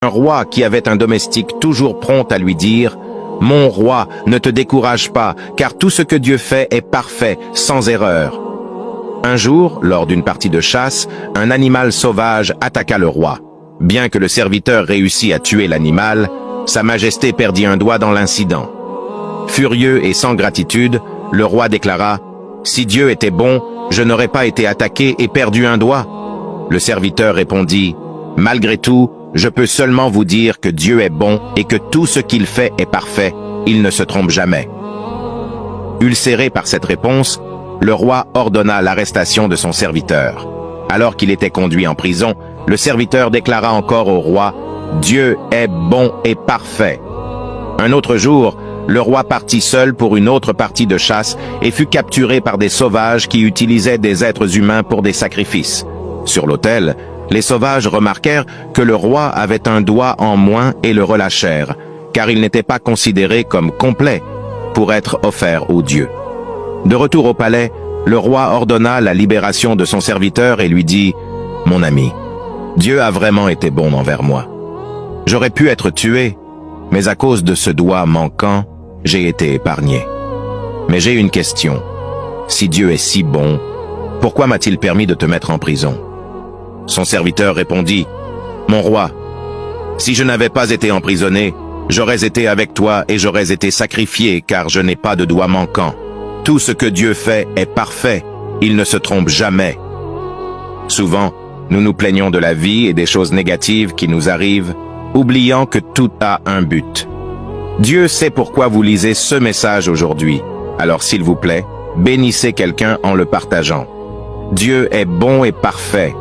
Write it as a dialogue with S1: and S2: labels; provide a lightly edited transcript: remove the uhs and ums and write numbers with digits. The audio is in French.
S1: Un roi qui avait un domestique toujours prompt à lui dire « Mon roi, ne te décourage pas, car tout ce que Dieu fait est parfait, sans erreur. » Un jour, lors d'une partie de chasse, un animal sauvage attaqua le roi. Bien que le serviteur réussit à tuer l'animal, Sa Majesté perdit un doigt dans l'incident. Furieux et sans gratitude, le roi déclara « Si Dieu était bon, je n'aurais pas été attaqué et perdu un doigt. » Le serviteur répondit « Malgré tout, je peux seulement vous dire que Dieu est bon et que tout ce qu'il fait est parfait, il ne se trompe jamais. » Ulcéré par cette réponse, le roi ordonna l'arrestation de son serviteur. Alors qu'il était conduit en prison, le serviteur déclara encore au roi « Dieu est bon et parfait. » Un autre jour, le roi partit seul pour une autre partie de chasse et fut capturé par des sauvages qui utilisaient des êtres humains pour des sacrifices. Sur l'autel, les sauvages remarquèrent que le roi avait un doigt en moins et le relâchèrent, car il n'était pas considéré comme complet pour être offert aux dieux. De retour au palais, le roi ordonna la libération de son serviteur et lui dit « Mon ami, Dieu a vraiment été bon envers moi. J'aurais pu être tué, mais à cause de ce doigt manquant, j'ai été épargné. Mais j'ai une question. Si Dieu est si bon, pourquoi m'a-t-il permis de te mettre en prison ?» Son serviteur répondit « Mon roi, si je n'avais pas été emprisonné, j'aurais été avec toi et j'aurais été sacrifié car je n'ai pas de doigt manquant. Tout ce que Dieu fait est parfait, il ne se trompe jamais. » Souvent, nous nous plaignons de la vie et des choses négatives qui nous arrivent, oubliant que tout a un but. Dieu sait pourquoi vous lisez ce message aujourd'hui, alors s'il vous plaît, bénissez quelqu'un en le partageant. Dieu est bon et parfait.